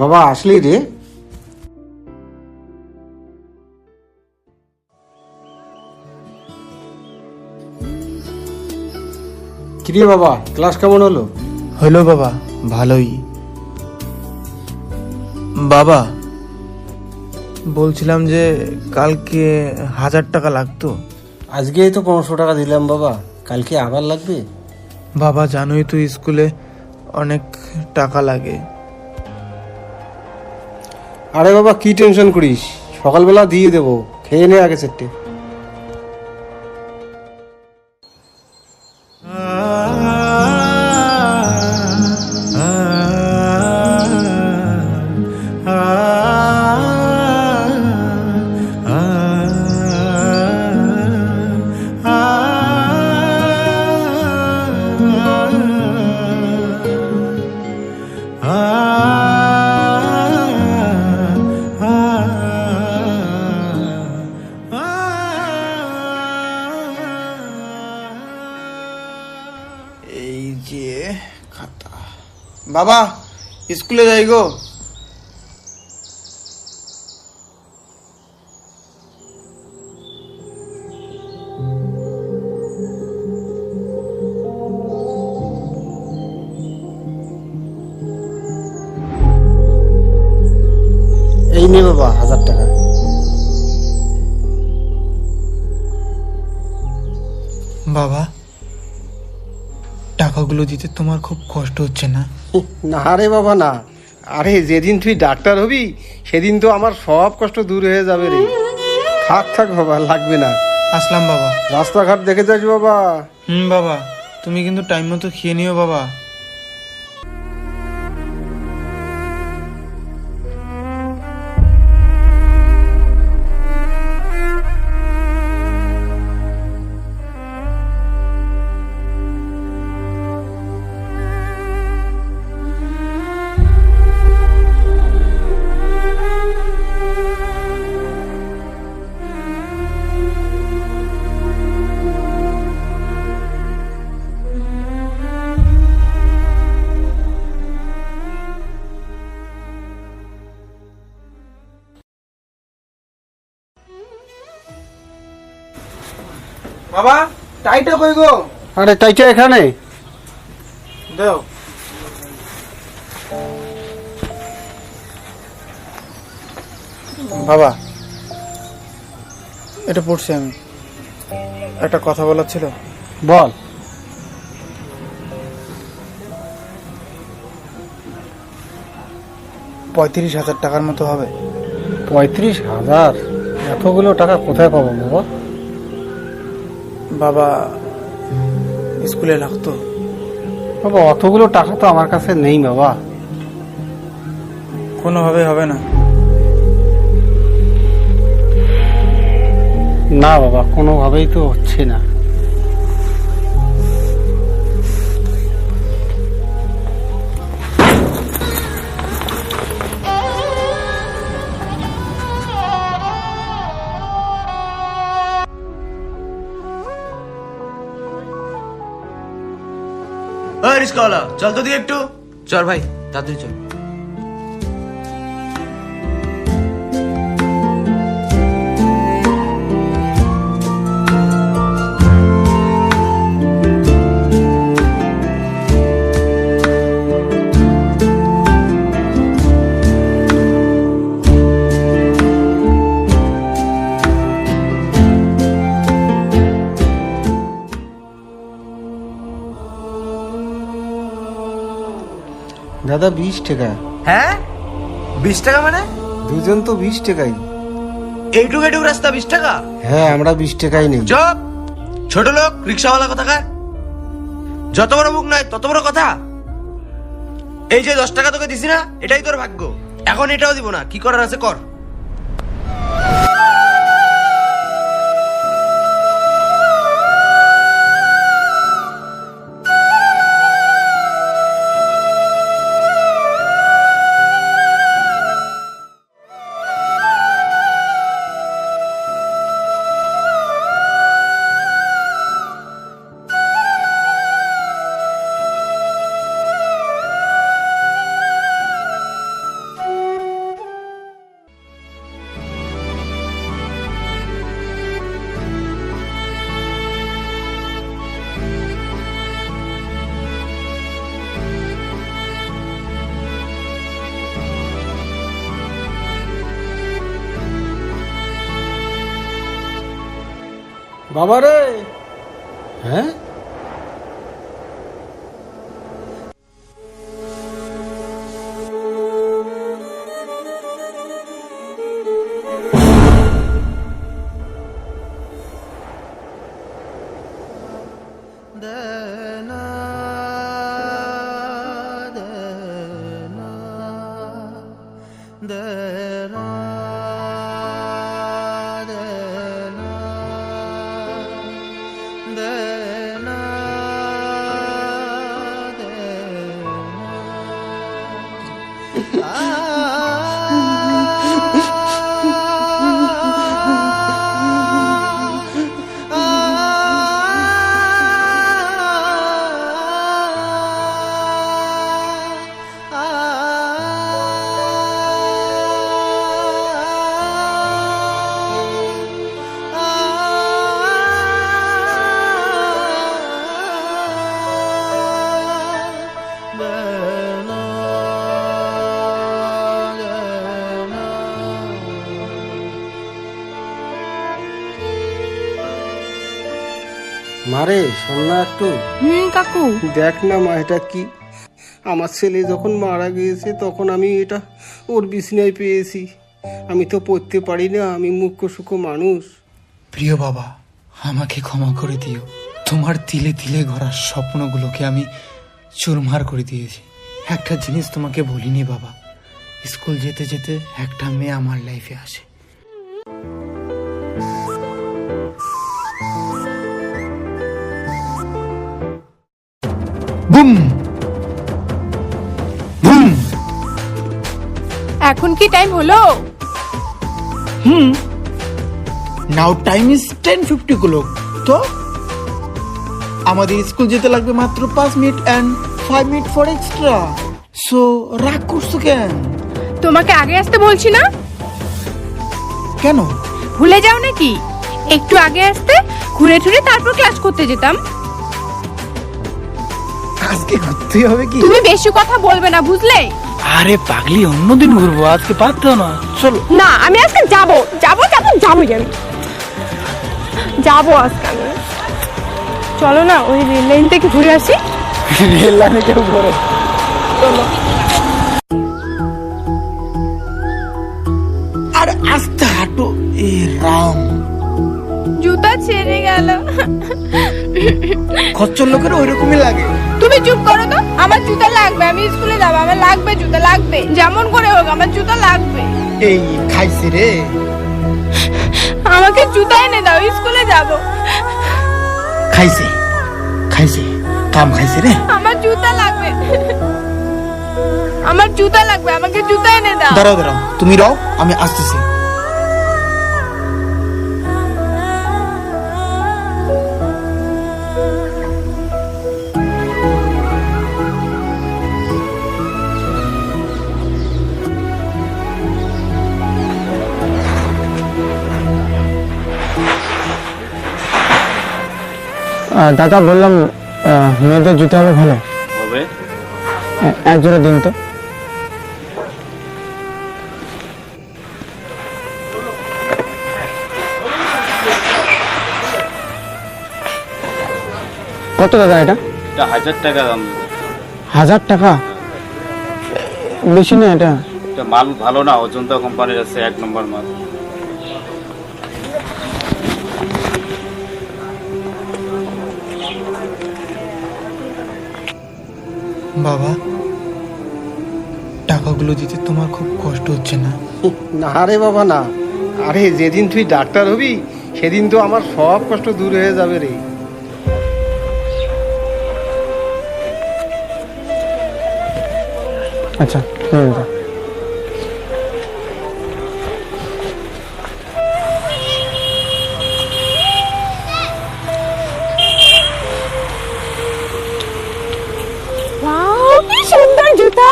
বাবা আসলি রে? কিরে বাবা, ক্লাস কেমন হলো? হলো বাবা, ভালোই। বাবা বলছিলাম যে কালকে 1000 টাকা লাগতো। আজকেই তো 1500 টাকা দিলাম বাবা, কালকে আবার লাগবে? বাবা জানোই তো স্কুলে অনেক টাকা লাগে। আরে বাবা কি টেনশন করিস, সকালবেলা দিয়ে দেবো, খেয়ে নে আগে সেটে। এই যে খাতা। বাবা স্কুলে যাই গো। এই নে বাবা 1000 টাকা। বাবা টাকাগুলো দিতে তোমার খুব কষ্ট হচ্ছে না? না রে বাবা না, আরে যেদিন তুই ডাক্তার হবি সেদিন তো আমার সব কষ্ট দূর হয়ে যাবে রে। থাক থাক বাবা, লাগবে না। আসলাম বাবা। রাস্তাঘাট দেখে যাস বাবা। বাবা তুমি কিন্তু টাইম মতো খেয়ে নিও বাবা। বাবা টাইটা কই গো? আরে টাইটা এখানে। দাও। বাবা এটা পড়ছি আমি, একটা কথা বলার ছিল। বল। 35,000 টাকার মতো হবে। 35,000? এতগুলো টাকা কোথায় পাবো বাবা? বাবা স্কুলে লাগতো। বাবা অতগুলো টাকা তো আমার কাছে নেই বাবা। কোনোভাবে হবে না? না বাবা, কোনোভাবেই তো হচ্ছে না। রিস্কাওয়ালা চল তো দিকে একটু। চল ভাই তাড়াতাড়ি চল। দাদা 20 টাকা। হ্যাঁ 20 টাকা মানে? দুজন তো 20 টাকাই। এইটুকু এইটুকু রাস্তা 20 টাকা? হ্যাঁ আমরা 20 টাকাই নেই। চুপ, ছোট লোক রিক্সাওয়ালা কোথাকার। যত বড় মুখ নয় তত বড় কথা। এই যে 10 টাকা তোকে দিছি না, এটাই তোর ভাগ্য। এখন এটাও দিব না, কি করার আছে কর। বাবা রে, হ্যাঁ মারে, শোন না একটু। কাকু। দেখ না মা, এটা কি? আমার ছেলে যখন মারা গিয়েছে তখন আমি এটা ওর বিছনায় পেয়েছি। আমি তো পড়তে পারি না, আমি মুখ্য সূক্ষ্ম মানুষ। প্রিয় বাবা, আমাকে ক্ষমা করে দিও। তোমার তিলে তিলে গড়া স্বপ্নগুলোকে আমি চুরমার করে দিয়েছি। একটা জিনিস তোমাকে বলিনি বাবা, স্কুল যেতে যেতে একটা মেয়ে আমার লাইফে আসে। Boom boom. এখন কি টাইম হলো? Now time is 10:50 o'clock। তো আমাদের স্কুল যেতে লাগবে মাত্র 5 minute and 5 minute for extra. So রাগ করছো কেন? তোমাকে আগে আসতে বলছি না? কেন? ভুলে যাও নাকি? একটু আগে আসতে, ঘুরে ঘুরে তারপর ক্লাস করতে যেতাম। আজকে ঘুরতে হবে কি? তুমি বেশি কথা বলবে না, বুঝলে? আরে পাগলি, অন্যদিন ঘুরবো, আজকে পারতো না। চলো না, আমি আজকে যাবো যাবো যাবো যাবোই আমি। যাবো আজকে আমি। চলো না, ওই রেল লাইন থেকে ঘুরে আসি। রেল লাইনে কেউ ঘুরে? চলো। আরে আস্তে হাঁটো। এ রাম, জুতা ছেড়ে গেল। খচ্চর লোকের ওইরকমই লাগে। তুমি চুপ করো তো। আমার জুতা লাগবে, আমি স্কুলে যাবো, আমার লাগবে জুতা, লাগবে। যেমন করে হোক আমার জুতা লাগবে। এই খাইছে রে। আমাকে জুতা এনে দাও, স্কুলে যাবো। খাইছে খাইছে, কাম খাইছে রে। আমার জুতা লাগবে, আমার জুতা লাগবে, আমাকে জুতা এনে দাও। দাঁড়াও দাঁড়াও, তুমি রও, আমি আসতেছি। দাদা বললাম, মেয়েদের জুতো হলে ভালো হবে। এক জোড়া দিন তো। কত দাদা এটা? এটা 1000 টাকা দাম। 1000 টাকা? বেশি না এটা? এটা মাল ভালো না, অজন্তা কোম্পানির আছে, 1 নম্বর মাল। বাবা, টাকাগুলো দিতে তোমার খুব কষ্ট হচ্ছে না? না রে বাবা না। আরে যেদিন তুই ডাক্তার হবি সেদিন তো আমার সব কষ্ট দূর হয়ে যাবে রে। আচ্ছা, ওয়াও, কি সুন্দর জুতা।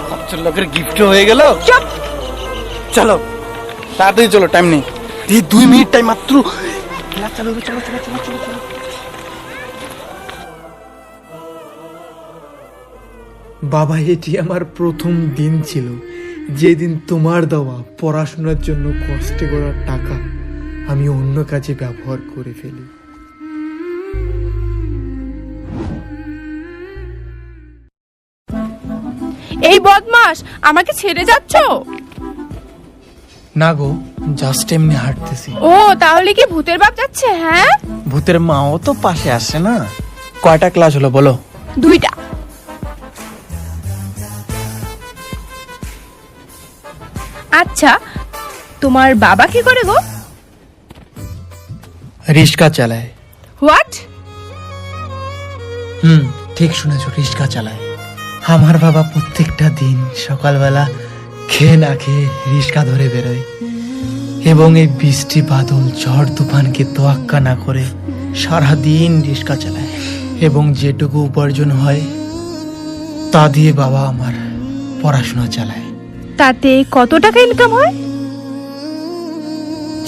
খচ্চর লোকের গিফট হয়ে গেল। চুপ। চলো তাড়াতাড়ি চলো, টাইম নেই। 2 মিনিট টাইম মাত্র। চলো চলো চলো চলো চলো চলো। বাবা, এটি আমার প্রথম দিন ছিল। যেদিন তোমার দেওয়া পড়াশোনার জন্য কষ্টে করার টাকা আমি অন্য কাজে ব্যবহার করে ফেলি। এই বদমাস, আমাকে ছেড়ে যাচ্ছ? না গো, জাস্ট এমনি হাঁটতেছি। ও তাহলে কি ভূতের বাপ যাচ্ছে? হ্যাঁ, ভূতের মাও তো পাশে আসে না। কয়টা ক্লাস হলো বলো? 2টা। আচ্ছা, তোমার বাবা কি করে গো? রিক্সা চালায়। হোয়াট? ঠিক শুনেছো, রিক্সা চালায়। আমার বাবা প্রত্যেকটা দিন সকালবেলা খেয়ে না খেয়ে রিক্সা ধরে বেরোয় এবং এই বৃষ্টি বাদল ঝড় তুফানকে তোয়াক্কা না করে সারাদিন রিক্সা চালায় এবং যেটুকু উপার্জন হয় তা দিয়ে বাবা আমার পড়াশোনা চালায়। তাতে কত টাকা ইনকাম হয়?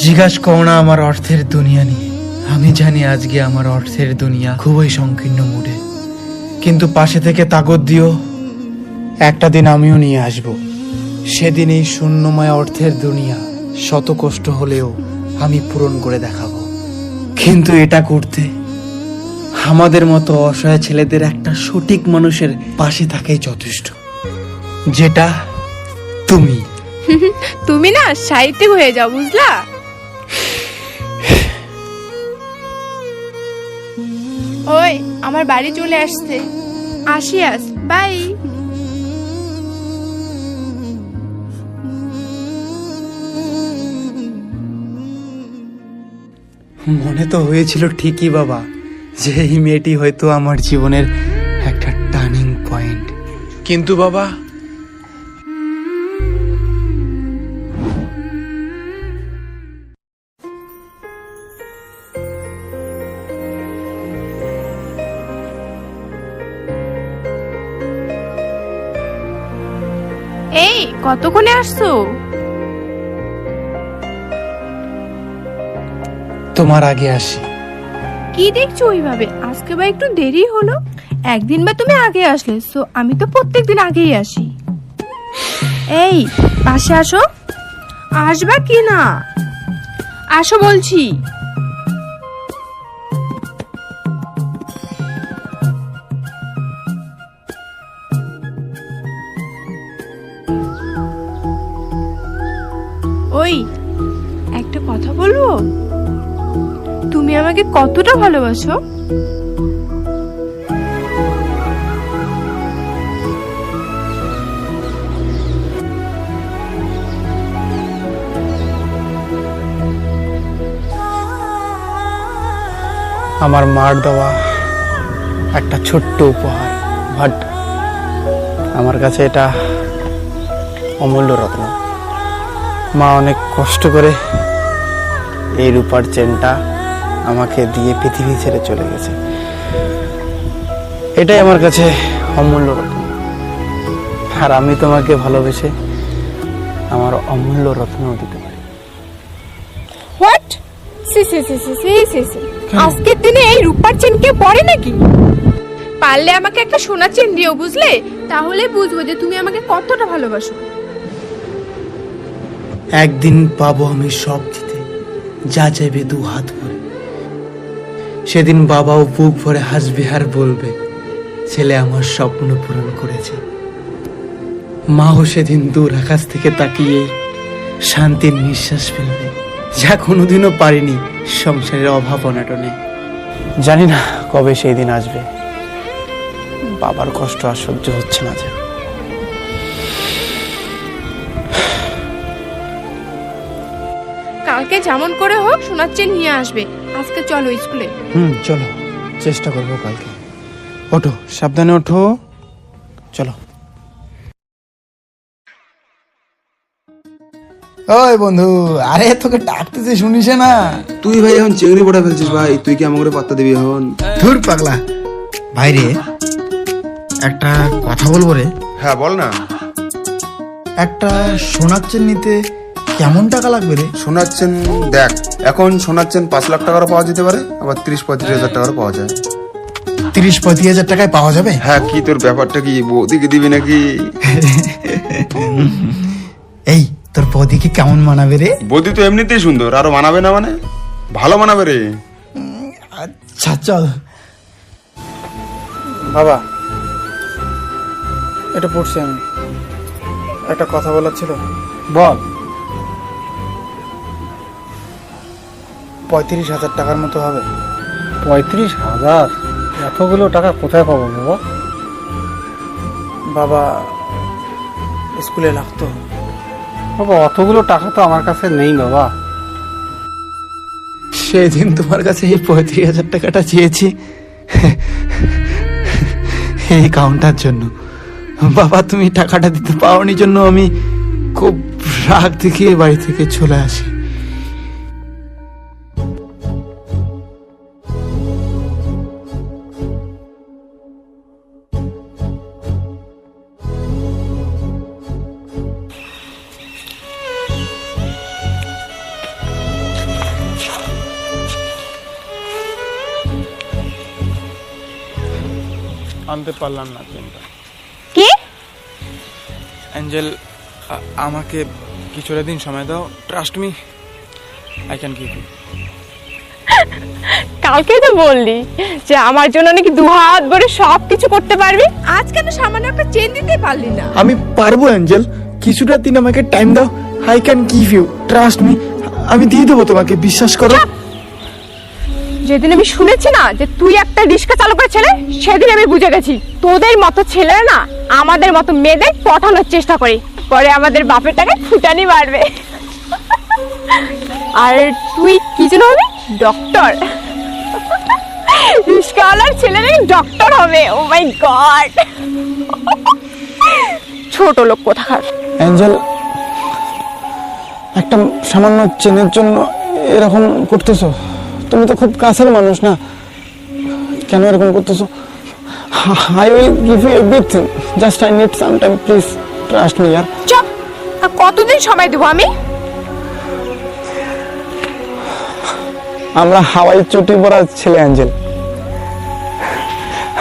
জিজ্ঞাসা করো না আমার অর্থের দুনিয়া নিয়ে। আমি জানি আজকে আমার অর্থের দুনিয়া খুবই সংকীর্ণ মুডে, কিন্তু পাশে থেকে তাগদ দিও, একটা দিন আমিও নিয়ে আসব। সেদিন এই শূন্যময় অর্থের দুনিয়া শত কষ্ট হলেও আমি পূরণ করে দেখাবো। কিন্তু এটা করতে আমাদের মতো অসহায় ছেলেদের একটা সঠিক মানুষের পাশে থাকাই যথেষ্ট, যেটা তুমি। তুমি না সাহিত্যিক হয়ে যাও, বুঝলা? ওই আমার বাড়ি চলে আসছে, আসিয়াস, বাই। মনে তো হয়েছিল ঠিকই বাবা যে এই মেয়েটি হয়তো আমার জীবনের একটা টার্নিং পয়েন্ট, কিন্তু বাবা এই কতক্ষণে আসছো? তোমার আগে আসি। কি দেখছো ওইভাবে? আজকে বা একটু দেরি হলো। একদিন বা তুমি আগে আসলে, সো আমি তো প্রত্যেকদিন আগেই আসি। এই পাশে আসো। আসবা কি না? আসো বলছি। ওই একটা কথা বলবো? তুমি আমাকে কতটা ভালোবাসো? আমার মার দেওয়া একটা ছোট্ট উপহার, বাট আমার কাছে এটা অমূল্য রত্ন। মা অনেক কষ্ট করে এই রূপার চেনটা আমাকে দিয়ে পৃথিবী ছেড়ে চলে গেছে। এটাই আমার কাছে অমূল্য রত্ন, আর আমি তোমাকে ভালোবেসে আমার অমূল্য রত্নও দিতে পারি। What? C C C C C C C, আজকের দিনে এই রূপার চেন কে পরে নাকি? পারলে আমাকে একটা সোনার চেন দিও, বুঝলে? তাহলে বুঝবো যে তুমি আমাকে কতটা ভালোবাসো। একদিন পাবো আমি সব দিতে, যা চাইবে 2 হাত ভরে। সেদিন বাবাও বুক ভরে হাসবে আর বলবে ছেলে আমার স্বপ্ন পূরণ করেছে। মাও সেদিন দূর আকাশ থেকে তাকিয়ে শান্তির নিঃশ্বাস ফেলবে, যা কোনোদিনও পারিনি সংসারের অভাব অনাটনে। জানি না কবে সেই দিন আসবে, বাবার কষ্ট আর সহ্য হচ্ছে না যে। কালকে যেমন করে হোক সোনার চেন নিয়ে আসবে। আজকে চলো স্কুলে। চলো, চেষ্টা করবো কালকে। ওঠো, সাবধানে ওঠো, চলো। ওই বন্ধু, আরে তোকে ডাকতেছে শুনিস না? তুই ভাই এখন চেংড়ি পড়া ফেলছিস ভাই, তুই কি আমাকে পাত্তা দিবি এখন? ধুর পাগলা। ভাইরে একটা কথা বলবো রে। হ্যাঁ বল না। একটা সোনার চেন নিতে কেমন টাকা লাগবে রে? সোনার চেন দেখ, এখন সোনার চেন 5 লাখ টাকারও পাওয়া যেতে পারে, আবার 30-35 হাজার টাকারও পাওয়া যায়। 30-35 হাজার টাকায় পাওয়া যাবে? হ্যাঁ, কি তোর ব্যাপারটা কি, বৌদিকে দিবি নাকি? এই তোর বৌদিকে কেমন মানাবে রে? বৌদি তো এমনিতেই সুন্দর, আরো মানাবে না মানে? ভালো মানাবে রে। আচ্ছা চল। বাবা, এটা পড়ছি আমি, একটা কথা বলার ছিল। বল। 35,000 টাকার মতো হবে। 35,000? এতগুলো টাকা কোথায় পাবো বাবা? বাবা, স্কুলে লাগতো। বাবা অতগুলো টাকা তো আমার কাছে নেই বাবা। সেদিন তোমার কাছে এই 35,000 টাকাটা চেয়েছি এই কাউন্টার জন্য। বাবা, তুমি টাকাটা দিতে পাওনি জন্য আমি খুব রাগ দেখিয়ে বাড়ি থেকে চলে আসি। আনতে পারলাম না পেনটা। কি? অ্যাঞ্জেল, আমাকে কিছুটা দিন সময় দাও। Trust me, I can give you. কালকেই তো বললি যে আমার জন্য নাকি 2 হাত ভরে সব কিছু করতে পারবি, আজ কেন সামান্য একটা চেন দিতে পারলি না? আমি পারবো অ্যাঞ্জেল, কিছুটা দিন আমাকে টাইম দাও। I can give you, trust me. আমি দিয়ে দেবো তোমাকে, বিশ্বাস করো। যেদিন আমি শুনেছি না যে তুই একটা রিক্সা চালকের ছেলে, সেদিন আমি বুঝে গেছি তোদের মতো ছেলেরা না আমাদের মতো মেয়েদের পটানোর চেষ্টা করে, পরে আমাদের বাপের টাকা ফুটানি মারবে। আর তুই কি যেন হবি? ডক্টর। রিক্সাওয়ালার ছেলে নাকি ডক্টর হবে। ও মাই গড, ছোট লোক কোথাকার। অ্যাঞ্জেল, একটা সামান্য চেনের জন্য এরকম করতেছো? তুমি তো খুব কাছের মানুষ না, কেন এরকম করতেছো? I will give you everything, just I need some time, please trust me ইয়ার। চুপ! আর কতদিন সময় দেবো আমি? আমরা হাওয়াই চটি পরা ছেলে অ্যাঞ্জেল,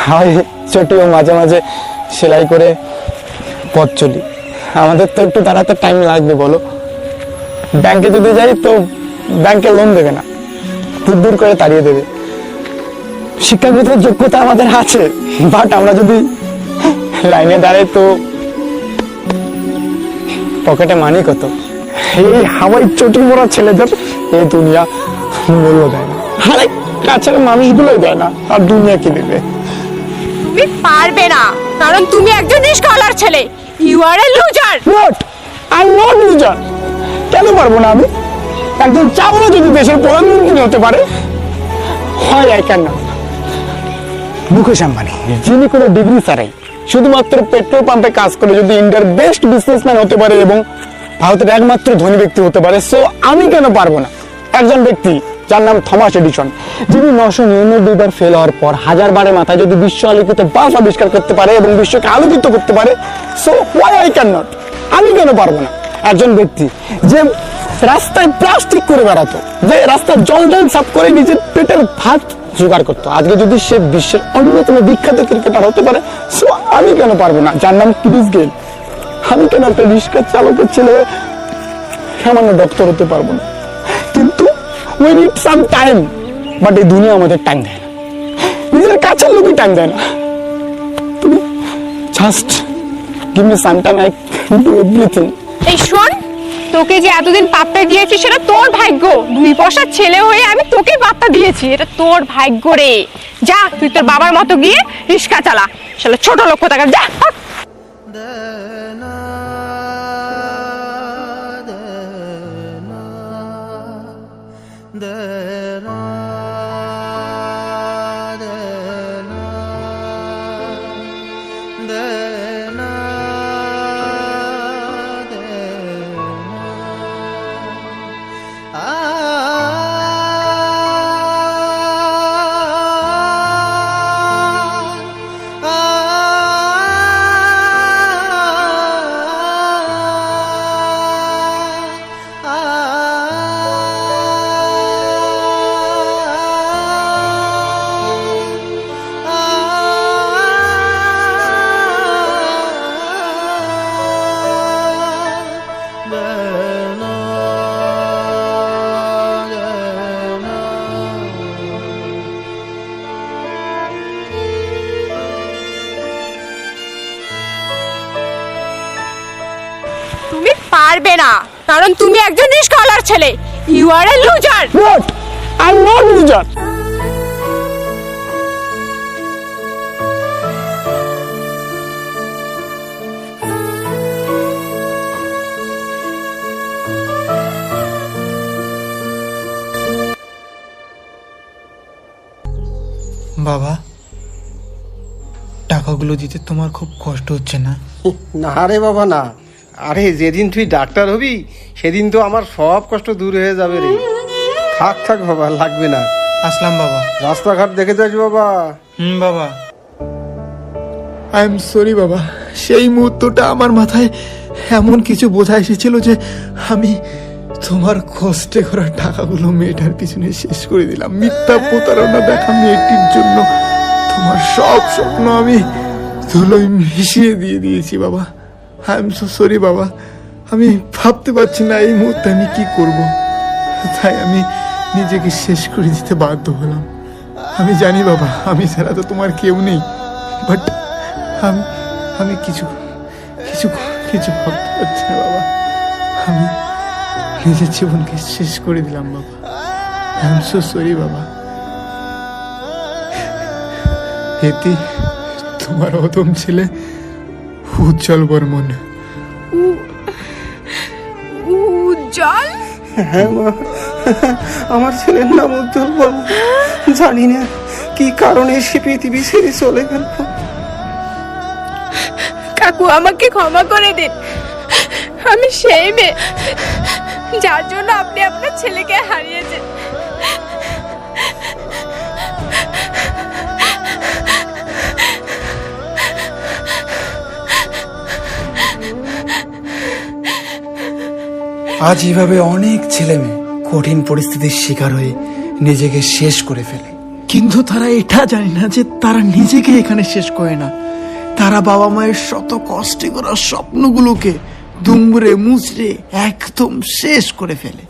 হাওয়াই চটিও মাঝে মাঝে সেলাই করে পথ চলি। আমাদের তো একটু দাঁড়াতে টাইম লাগবে বলো। ব্যাংকে যদি যাই তো ব্যাংকে লোন দেবে না, দূর দূর করে তাড়িয়ে দেবে। শিক্ষাগত যোগ্যতা আমাদের আছে, বাট আমরা যদি লাইনে দাঁড়াই তো পকেটে মানি কত? এই হাওয়াই চটি পরা ছেলেদের এই দুনিয়া মূল্য দেয় না, আরে কাছের মানুষগুলোই দেয় না, আর দুনিয়া কি দেবে? তুমি পারবে না, কারণ তুমি একজন রিক্সাওয়ালার ছেলে। You are a loser. Not, I am not loser. কেন পারবো না আমি? একজন চাবলা যদি দেশের প্রধানমন্ত্রী হতে পারে, হয় I can not. Mukesh Ambani, যিনি কোনো ডিগ্রি ছাড়াই শুধুমাত্র পেট্রোল পাম্পে কাজ করে যদি ইন্ডিয়ার বেস্ট বিজনেসম্যান হতে পারে এবং ভারতের একমাত্র ধনী ব্যক্তি হতে পারে, সো আমি কেন পারবো না? একজন ব্যক্তি যার নাম থমাস এডিসন, যিনি 999 বার ফেল হওয়ার পর 1000 বারের মাথায় যদি বিশ্ব আলোকিত বাল্ব আবিষ্কার করতে পারে এবং বিশ্বকে আলোকিত করতে পারে, so why I can not? আমি কেন পারবো না? একজন ব্যক্তি যে রাস্তায় প্লাস্টিক করে বেড়াতো, যে রাস্তায় জল সাফ করে নিজের পেটের ভাত জোগাড় করতো, আজকে যদি সে বিশ্বের অন্যতম বিখ্যাত ক্রিকেটার হতে পারে, সো আমি কেন পারবো না? যার নাম ক্রিস গেল, আমি কেন একটা রিক্সা চালকের ছেলে সামান্য ডক্টর হতে পারবো না? কিন্তু we need some time, but এই দুনিয়া আমাদের টাইম দেয় না, নিজের কাছের লোকই টাইম দেয় না। তুমি just give me some time, I can do everything. এই শোন, তোকে যে এতদিন পাত্তা দিয়েছি সেটা তোর ভাগ্য। 2 পয়সার ছেলে হয়ে আমি তোকে পাত্তা দিয়েছি, এটা তোর ভাগ্য রে। যা, তুই তোর বাবার মতো গিয়ে রিক্সা চালা, শালা ছোট লোক কোথাকার, যা। তুমি পারবে না, কারণ তুমি একজন রিস্কাওয়ালার ছেলে। You are a loser. Not, I am not loser. বাবা, টাকাগুলো দিতে তোমার খুব কষ্ট হচ্ছে না? না রে বাবা না, আরে যেদিন তুই ডাক্তার হবি সেদিন তো আমার সব কষ্ট দূর হয়ে যাবে রে। থাক থাক বাবা, লাগবে না। আসলাম বাবা। রাস্তাঘাট দেখে যাস বাবা। বাবা, আই এম সরি বাবা। সেই মুহূর্তটা আমার মাথায় এমন কিছু বোঝা এসেছিল যে আমি তোমার কষ্টে করা টাকাগুলো মেয়েটার পিছনে শেষ করে দিলাম। মিথ্যা প্রতারণা দেখা মেয়েটির জন্য তোমার সব স্বপ্ন আমি ধুলোয় মিশিয়ে দিয়ে দিয়েছি বাবা। আই এম সো সরি বাবা। আমি ভাবতে পারছি না এই মুহূর্তে আমি কি করব, তাই আমি নিজেকে শেষ করে দিতে বাধ্য হলাম। আমি জানি বাবা, আমি ছাড়া তো তোমার কেউ নেই, বাট আমি কিছু কিছু কিছু ভাবতে পারছি না বাবা। আমি নিজের জীবনকে শেষ করে দিলাম বাবা। আই এম সো সরি বাবা। এতে তোমার অদম ছেলে উজ্জ্বল বর্মন। উজ্জ্বল? হ্যাঁ মা, আমার ছেলের নাম উজ্জ্বল বর্মন। জানি না কি কারণে সে পৃথিবী ছেড়ে চলে গেল। কাকু, আমাকে ক্ষমা করে দিন। আমি সেই মেয়ে যার জন্য আপনি আপনার ছেলেকে হারিয়েছেন। আজ এভাবে অনেক ছেলে মেয়ে কঠিন পরিস্থিতির শিকার হয়ে নিজেকে শেষ করে ফেলে, কিন্তু তারা এটা জানে না যে তারা নিজেকে এখানে শেষ করে না, তারা বাবা মায়ের শত কষ্টে করা স্বপ্নগুলোকে দুমড়ে মুচড়ে একদম শেষ করে ফেলে।